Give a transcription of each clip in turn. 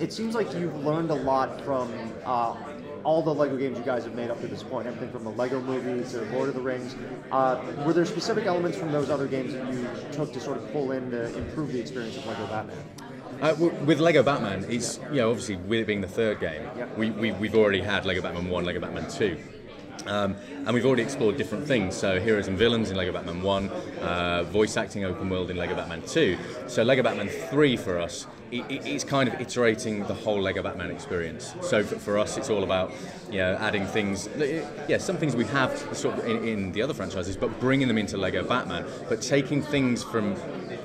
it seems like you've learned a lot from all the Lego games you guys have made up to this point, everything from the Lego movie to Lord of the Rings. Were there specific elements from those other games that you took to sort of pull in to improve the experience of Lego Batman? With Lego Batman, it's, obviously with it being the third game, we've already had Lego Batman 1, Lego Batman 2. And we've already explored different things, so heroes and villains in Lego Batman 1, voice acting open world in Lego Batman 2. So Lego Batman 3 for us, it's kind of iterating the whole Lego Batman experience. So for us, it's all about adding things, some things we have sort of in the other franchises, but bringing them into Lego Batman, but taking things from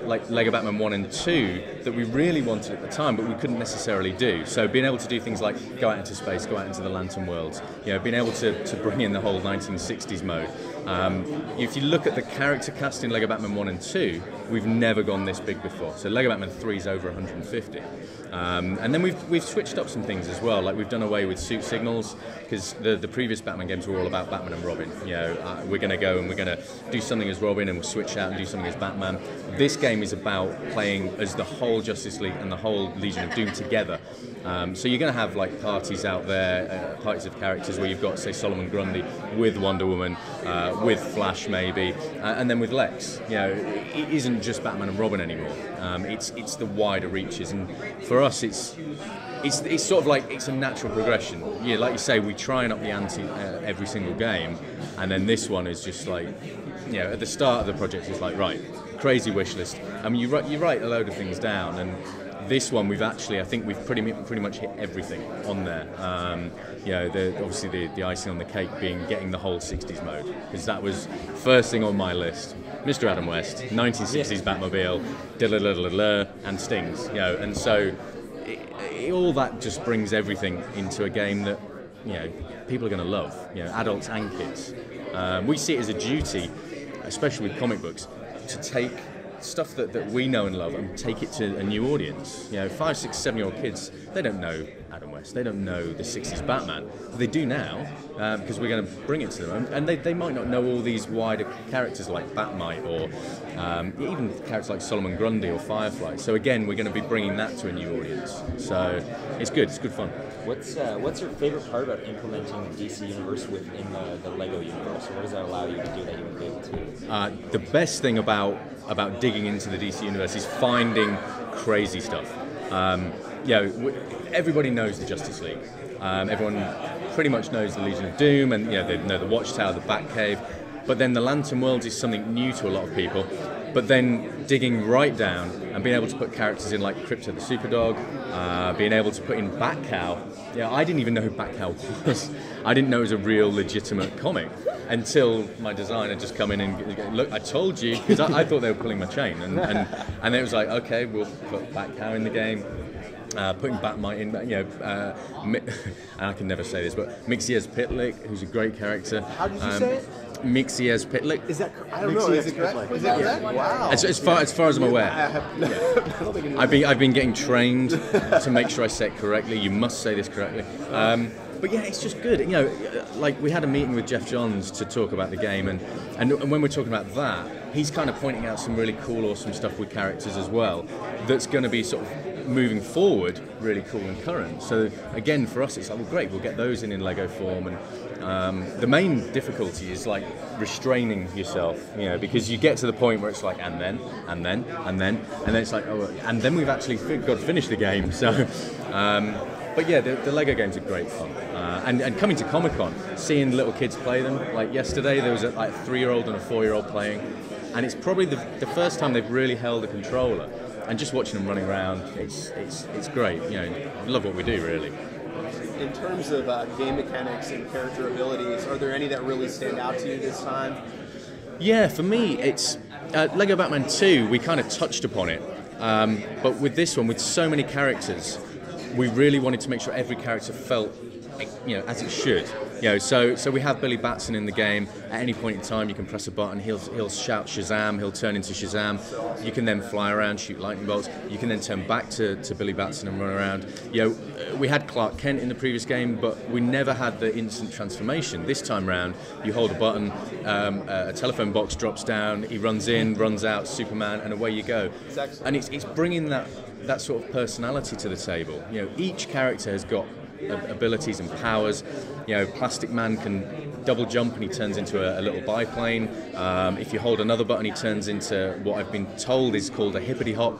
like Lego Batman 1 and 2 that we really wanted at the time, but we couldn't necessarily do. So being able to do things like go out into space, go out into the Lantern worlds, being able to bring in the whole 1960s mode. If you look at the character cast in Lego Batman 1 and 2, we've never gone this big before. So Lego Batman 3 is over 150. And then we've switched up some things as well, like we've done away with suit signals, because the previous Batman games were all about Batman and Robin. We're going to go and we're going to do something as Robin and we'll switch out and do something as Batman. This game is about playing as the whole Justice League and the whole Legion of Doom together. So you're going to have like parties out there, parties of characters where you've got, say, Solomon Grundy with Wonder Woman, with Flash maybe, and then with Lex. It isn't just Batman and Robin anymore. It's the wider reaches, and for us, it's sort of like it's a natural progression. Like you say, we try and up the ante every single game, and then this one is just like, at the start of the project, it's like, right, crazy wish list. I mean, you write a load of things down, and this one I think we've pretty much hit everything on there. Obviously the icing on the cake being getting the whole 60s mode, because that was first thing on my list. Mr. Adam West, 1960s Batmobile, and Stings, and so all that just brings everything into a game that people are going to love, adults and kids. We see it as a duty, especially with comic books, to take stuff that we know and love and take it to a new audience. 5, 6, 7-year-old kids, they don't know Adam West, they don't know the 60s Batman, but they do now, because we're going to bring it to them, and they might not know all these wider characters like Batmite, or even characters like Solomon Grundy or Firefly. So again, we're going to be bringing that to a new audience. So it's good fun. What's your favorite part about implementing the DC universe within the Lego universe? What does that allow you to do that you wouldn't be able to? The best thing about digging into the DC universe is finding crazy stuff. Everybody knows the Justice League. Everyone pretty much knows the Legion of Doom, and they know the Watchtower, the Batcave. But then the Lantern Worlds is something new to a lot of people. But then digging right down and being able to put characters in like Krypto the Superdog, being able to put in Batcow. I didn't even know who Batcow was. I didn't know it was a real legitimate comic until my designer just come in and look, I told you, because I thought they were pulling my chain, and then it was like, okay, we'll put Batcow in the game. Putting Batmite in, and I can never say this, but Mixiez Pitlick, who's a great character. How did you say it? Mixiez Pitlick. Is that? I don't know. Is it correct? Is that correct? Wow. As far as I'm aware, I've been getting trained to make sure I say it correctly. You must say this correctly. But yeah, it's just good. Like we had a meeting with Jeff Johns to talk about the game, and when we're talking about that, he's kind of pointing out some really cool, awesome stuff with characters as well. That's going to be sort of moving forward, really cool and current. So again, for us, it's like, well, great, we'll get those in Lego form. And the main difficulty is like restraining yourself, because you get to the point where it's like, and then it's like, oh, and then we've actually got to finish the game. So, but yeah, the Lego games are great fun. And coming to Comic-Con, seeing little kids play them, like yesterday, there was a 3-year-old and a 4-year-old playing, and it's probably the first time they've really held a controller. And just watching them running around, it's great. I love what we do, really. In terms of game mechanics and character abilities, are there any that really stand out to you this time? Yeah, for me, it's Lego Batman 2. We kind of touched upon it, but with this one, with so many characters, we really wanted to make sure every character felt, as it should. So we have Billy Batson in the game. At any point in time, you can press a button. He'll shout Shazam. He'll turn into Shazam. You can then fly around, shoot lightning bolts. You can then turn back to Billy Batson and run around. We had Clark Kent in the previous game, but we never had the instant transformation. This time round, you hold a button, a telephone box drops down. He runs in, runs out, Superman, and away you go. And it's bringing that sort of personality to the table. Each character has got abilities and powers. Plastic Man can double jump and he turns into a little biplane. If you hold another button, he turns into what I've been told is called a hippity hop.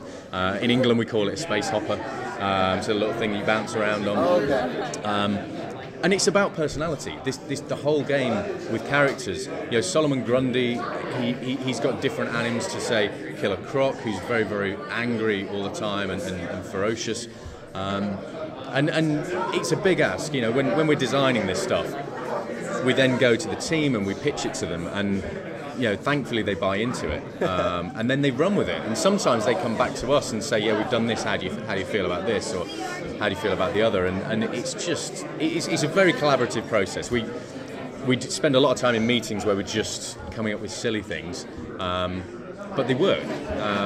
In England, we call it a space hopper. It's a little thing you bounce around on. And it's about personality. The whole game with characters. Solomon Grundy, he's got different anims to say. Killer Croc, who's very, very angry all the time and ferocious. And it's a big ask. When we're designing this stuff, we then go to the team and we pitch it to them, and thankfully they buy into it, and then they run with it. And sometimes they come back to us and say, "Yeah, we've done this. How do you feel about this?" Or "How do you feel about the other?" And it's a very collaborative process. We spend a lot of time in meetings where we're just coming up with silly things. But they work.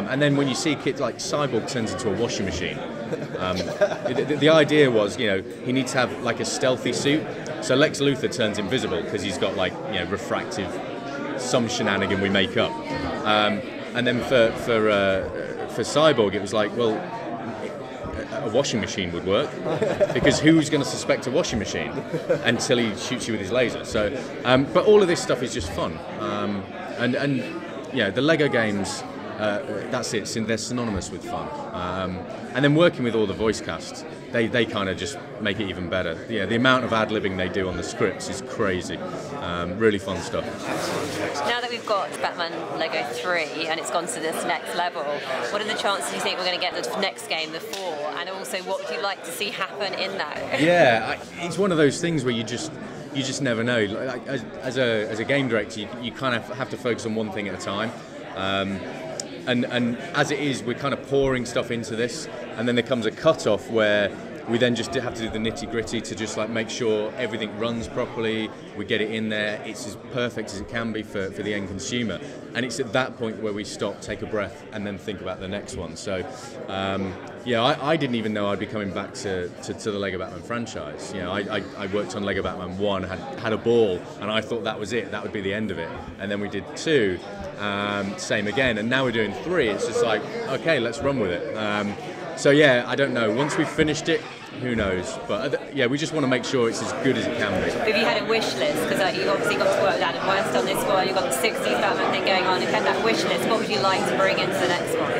And then when you see kids like Cyborg turns into a washing machine, the idea was, he needs to have like a stealthy suit. So Lex Luthor turns invisible because he's got refractive, some shenanigan we make up. And then for Cyborg, it was like, well, a washing machine would work, because who's going to suspect a washing machine until he shoots you with his laser? So, but all of this stuff is just fun. The Lego games, that's it. They're synonymous with fun. And then working with all the voice casts, they kind of just make it even better. The amount of ad-libbing they do on the scripts is crazy. Really fun stuff. Now that we've got Batman Lego 3 and it's gone to this next level, what are the chances you think we're going to get the next game, the 4? And also, what would you like to see happen in that? Yeah, it's one of those things where you just never know. As a game director, you kind of have to focus on one thing at a time. And as it is, we're kind of pouring stuff into this, and then there comes a cut-off where we then just have to do the nitty-gritty to just make sure everything runs properly, we get it in there, it's as perfect as it can be for the end consumer. And it's at that point where we stop, take a breath, and then think about the next one. So, I didn't even know I'd be coming back to the Lego Batman franchise. I worked on Lego Batman 1, had a ball, and I thought that was it, that would be the end of it. And then we did 2, same again, and now we're doing 3. It's just like, okay, let's run with it. I don't know. Once we've finished it, who knows? But we just want to make sure it's as good as it can be. Have you had a wish list? Because you obviously got to work with Adam West on this one. You've got the 60s Batman thing going on. If you had that wish list, what would you like to bring into the next one?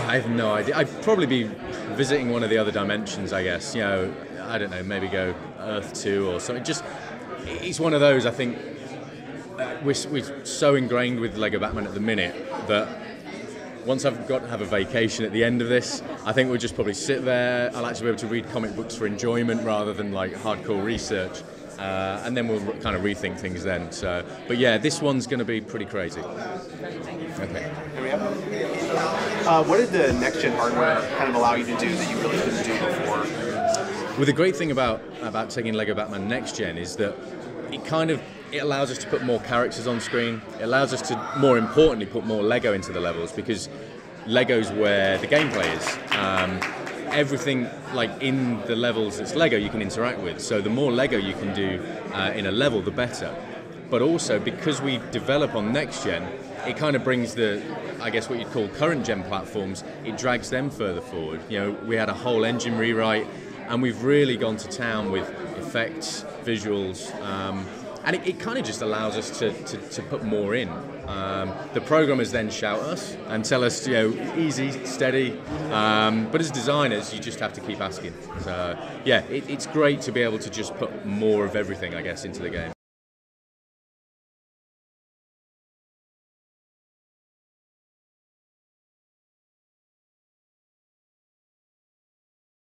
I have no idea. I'd probably be visiting one of the other dimensions, I guess. I don't know, maybe go Earth 2 or something. It's one of those, I think, we're so ingrained with Lego Batman at the minute that once I've got to have a vacation at the end of this, I think we'll just probably sit there. I'll actually be able to read comic books for enjoyment rather than hardcore research. And then we'll kind of rethink things then. So, but this one's going to be pretty crazy. Okay. What did the next-gen hardware kind of allow you to do that you really couldn't do before? Well, the great thing about taking Lego Batman Next Gen is that it allows us to put more characters on screen. It allows us to, more importantly, put more Lego into the levels, because Lego's where the gameplay is. Everything in the levels that's Lego you can interact with. So the more Lego you can do in a level, the better. But also, because we develop on Next Gen, it kind of brings what you'd call current gen platforms, it drags them further forward. We had a whole engine rewrite, and we've really gone to town with effects, visuals, and it kind of just allows us to put more in. The programmers then shout us and tell us, easy, steady. But as designers, you just have to keep asking. So, it's great to be able to just put more of everything, I guess, into the game.